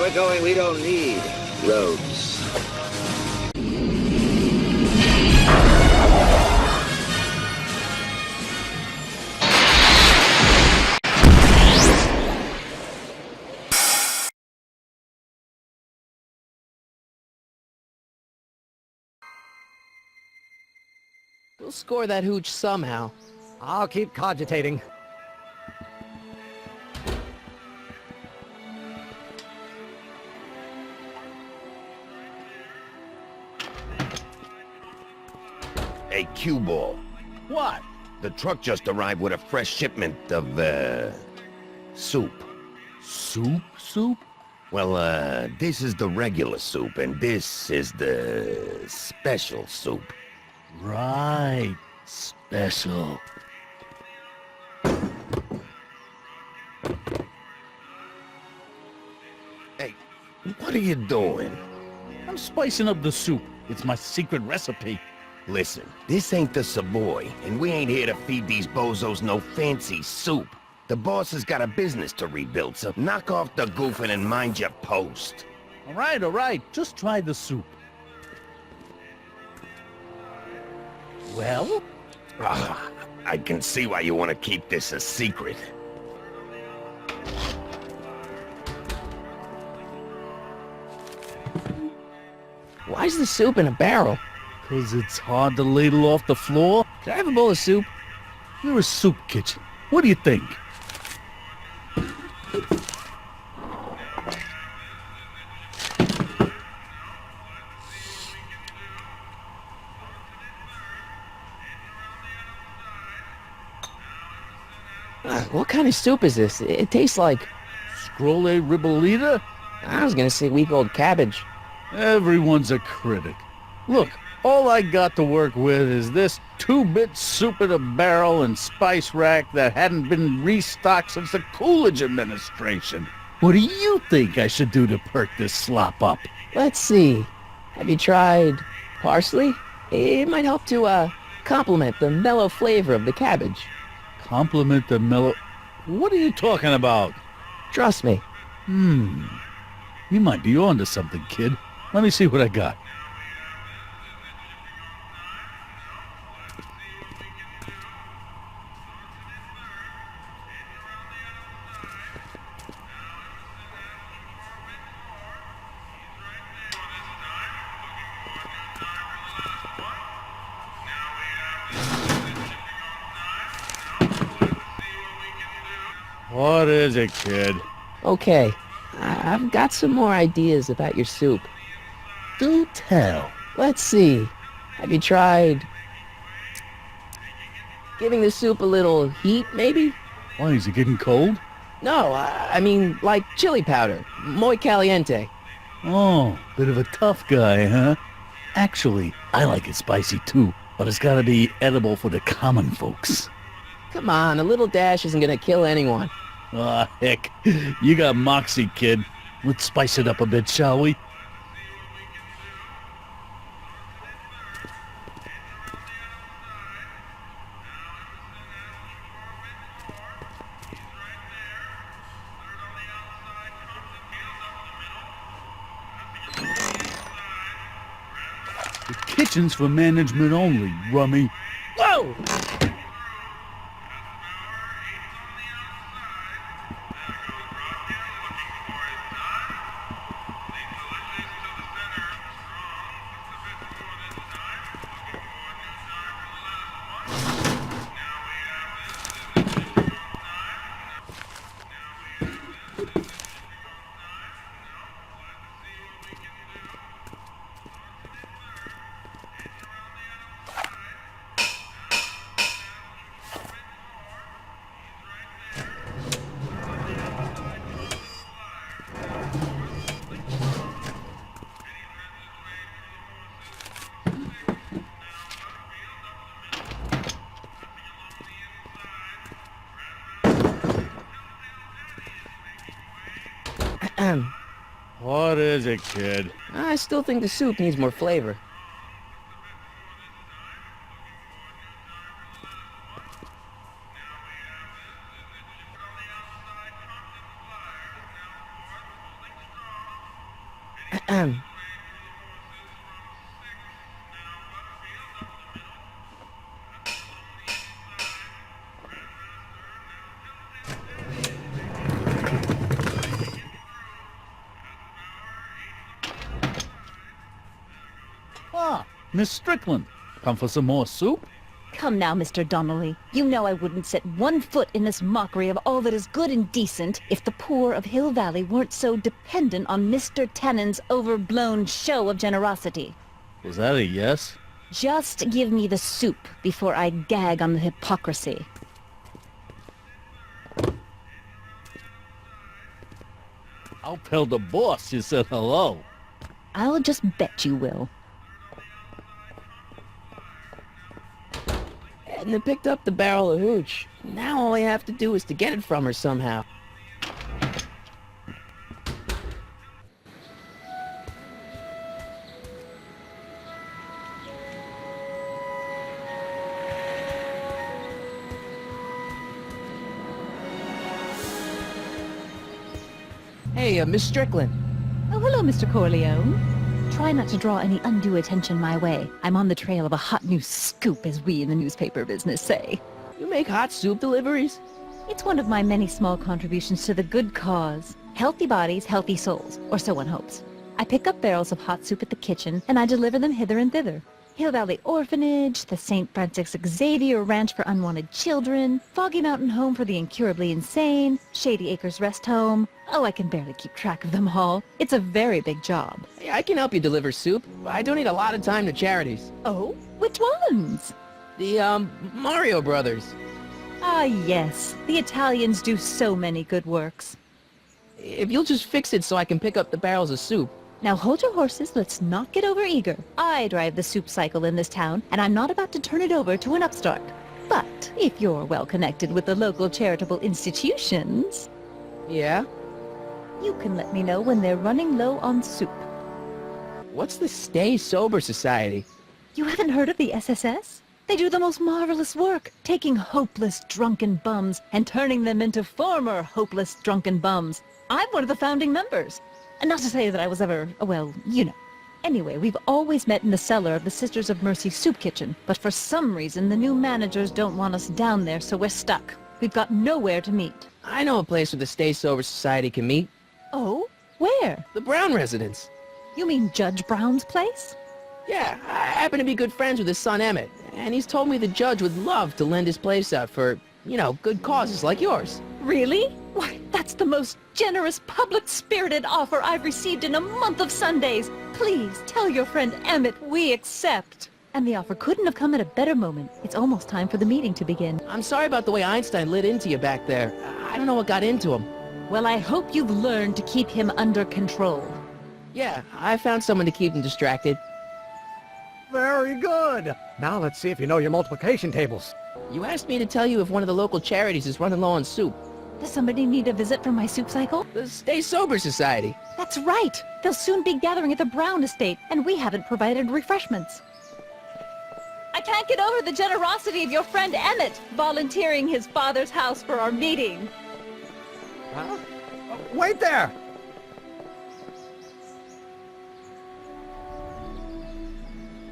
we're going, we don't need roads. We'll score that hooch somehow. I'll keep cogitating. Hey, cue ball. What? The truck just arrived with a fresh shipment of, soup. Soup? Soup? Well, this is the regular soup, and this is the special soup. Right. Special. Hey, what are you doing? I'm spicing up the soup. It's my secret recipe. Listen, this ain't the Savoy, and we ain't here to feed these bozos no fancy soup. The boss has got a business to rebuild, so knock off the goofing and mind your post. All right. Just try the soup. Well? I can see why you want to keep this a secret. Why's the soup in a barrel? 'Cause it's hard to ladle off the floor? Can I have a bowl of soup? You're a soup kitchen. What do you think? What kind of soup is this? It tastes like... Scrolle ribolita? I was gonna say week-old cabbage. Everyone's a critic. Look, all I got to work with is this 2-bit soup in a barrel and spice rack that hadn't been restocked since the Coolidge administration. What do you think I should do to perk this slop up? Let's see. Have you tried parsley? It might help to, complement the mellow flavor of the cabbage. Compliment the mellow... What are you talking about? Trust me. You might be onto something, kid. Let me see what I got. What is it, kid? Okay, I've got some more ideas about your soup. Do tell. Let's see. Have you tried giving the soup a little heat, maybe? Why, is it getting cold? No, I mean like chili powder. Muy caliente. Oh, bit of a tough guy, huh? Actually, I like it spicy too, but it's gotta be edible for the common folks. Come on, a little dash isn't gonna kill anyone. Ah, heck. You got moxie, kid. Let's spice it up a bit, shall we? The kitchen's for management only, rummy. Whoa! What is it, kid? I still think the soup needs more flavor. Ah, Miss Strickland. Come for some more soup? Come now, Mr. Donnelly. You know I wouldn't set one foot in this mockery of all that is good and decent if the poor of Hill Valley weren't so dependent on Mr. Tennant's overblown show of generosity. Was that a yes? Just give me the soup before I gag on the hypocrisy. I'll tell the boss you said hello. I'll just bet you will. Edna picked up the barrel of hooch. Now all I have to do is to get it from her somehow. Hey, Miss Strickland. Oh, hello, Mr. Corleone. Try not to draw any undue attention my way. I'm on the trail of a hot new scoop, as we in the newspaper business say. You make hot soup deliveries? It's one of my many small contributions to the good cause. Healthy bodies, healthy souls, or so one hopes. I pick up barrels of hot soup at the kitchen, and I deliver them hither and thither. Hill Valley Orphanage, the St. Francis Xavier Ranch for Unwanted Children, Foggy Mountain Home for the Incurably Insane, Shady Acres Rest Home. Oh, I can barely keep track of them all. It's a very big job. Hey, I can help you deliver soup. I donate a lot of time to charities. Oh? Which ones? The, Mario Brothers. Ah, yes. The Italians do so many good works. If you'll just fix it so I can pick up the barrels of soup. Now hold your horses, let's not get overeager. I drive the soup cycle in this town, and I'm not about to turn it over to an upstart. But if you're well connected with the local charitable institutions, Yeah? you can let me know when they're running low on soup. What's the Stay Sober Society? You haven't heard of the SSS? They do the most marvelous work, taking hopeless drunken bums and turning them into former hopeless drunken bums. I'm one of the founding members. And not to say that I was ever, well, you know. Anyway, we've always met in the cellar of the Sisters of Mercy soup kitchen, but for some reason the new managers don't want us down there, so we're stuck. We've got nowhere to meet. I know a place where the Stay Sober Society can meet. Oh? Where? The Brown residence. You mean Judge Brown's place? Yeah, I happen to be good friends with his son Emmett, and he's told me the judge would love to lend his place out for, you know, good causes like yours. Really? Why, that's the most generous, public-spirited offer I've received in a month of Sundays. Please, tell your friend Emmett we accept. And the offer couldn't have come at a better moment. It's almost time for the meeting to begin. I'm sorry about the way Einstein lit into you back there. I don't know what got into him. Well, I hope you've learned to keep him under control. Yeah, I found someone to keep him distracted. Very good. Now let's see if you know your multiplication tables. You asked me to tell you if one of the local charities is running low on soup. Does somebody need a visit from my soup cycle? The Stay Sober Society. That's right. They'll soon be gathering at the Brown estate, and we haven't provided refreshments. I can't get over the generosity of your friend Emmett, volunteering his father's house for our meeting. Huh? Wait there!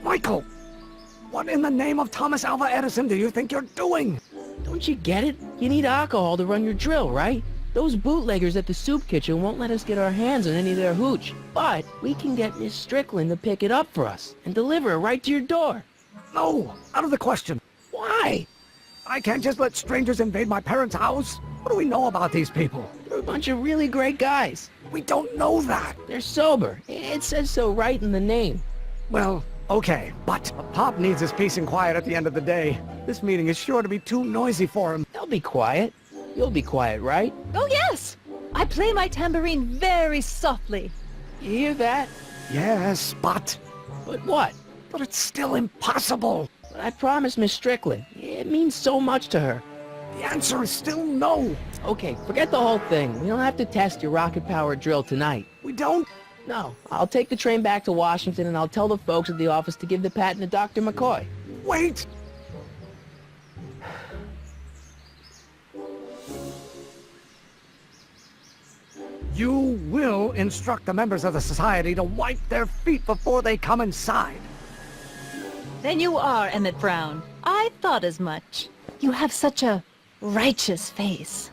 Michael! What in the name of Thomas Alva Edison do you think you're doing? Don't you get it? You need alcohol to run your drill, right? Those bootleggers at the soup kitchen won't let us get our hands on any of their hooch. But we can get Miss Strickland to pick it up for us and deliver it right to your door. No, out of the question. Why? I can't just let strangers invade my parents' house. What do we know about these people? They're a bunch of really great guys. We don't know that. They're sober. It says so right in the name. Well, okay, but Pop needs his peace and quiet at the end of the day. This meeting is sure to be too noisy for him. They'll be quiet. You'll be quiet, right? Oh, yes! I play my tambourine very softly. You hear that? Yes, but But what? it's still impossible. But I promised Miss Strickland. It means so much to her. The answer is still no. Okay, forget the whole thing. We don't have to test your rocket-powered drill tonight. We don't. No, I'll take the train back to Washington and I'll tell the folks at the office to give the patent to Dr. McCoy. Wait. You will instruct the members of the society to wipe their feet before they come inside. Then you are Emmett Brown. I thought as much. You have such a righteous face.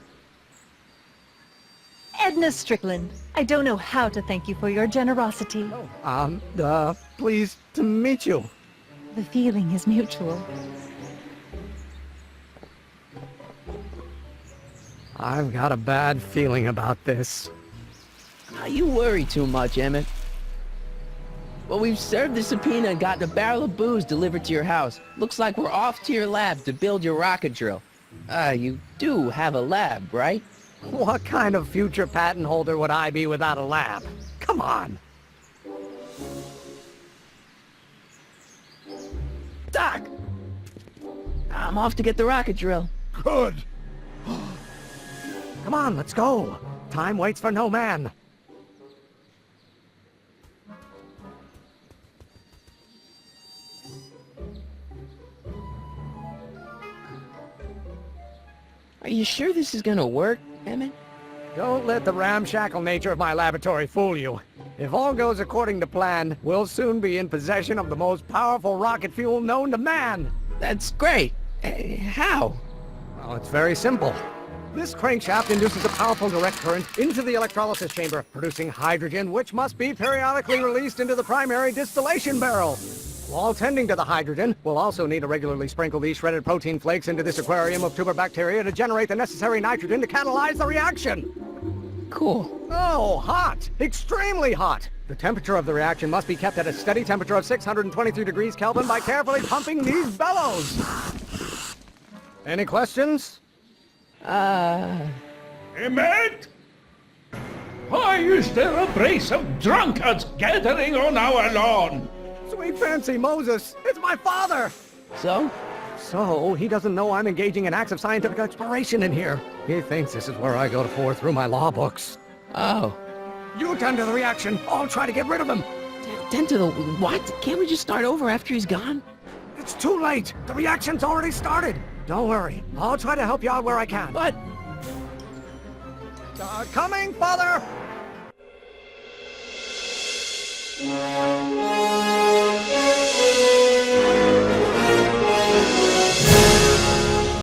Edna Strickland, I don't know how to thank you for your generosity. Pleased to meet you. The feeling is mutual. I've got a bad feeling about this. You worry too much, Emmett. Well, we've served the subpoena and gotten a barrel of booze delivered to your house. Looks like we're off to your lab to build your rocket drill. You do have a lab, right? What kind of future patent holder would I be without a lab? Come on. Doc! I'm off to get the rocket drill. Good. Come on, let's go. Time waits for no man. Are you sure this is gonna work, Emmett? Don't let the ramshackle nature of my laboratory fool you. If all goes according to plan, we'll soon be in possession of the most powerful rocket fuel known to man. That's great. How? Well, it's very simple. This crankshaft induces a powerful direct current into the electrolysis chamber, producing hydrogen, which must be periodically released into the primary distillation barrel. While tending to the hydrogen, we'll also need to regularly sprinkle these shredded protein flakes into this aquarium of tuber bacteria to generate the necessary nitrogen to catalyze the reaction. Cool. Oh, hot! Extremely hot! The temperature of the reaction must be kept at a steady temperature of 623 degrees Kelvin by carefully pumping these bellows. Any questions? Emmett? Why is there a brace of drunkards gathering on our lawn? Sweet fancy Moses, it's my father! So? So, he doesn't know I'm engaging in acts of scientific exploration in here. He thinks this is where I go to pour through my law books. Oh. You tend to the reaction. I'll try to get rid of him. Tend to the what? Can't we just start over after he's gone? It's too late. The reaction's already started. Don't worry. I'll try to help you out where I can. But... Coming, father!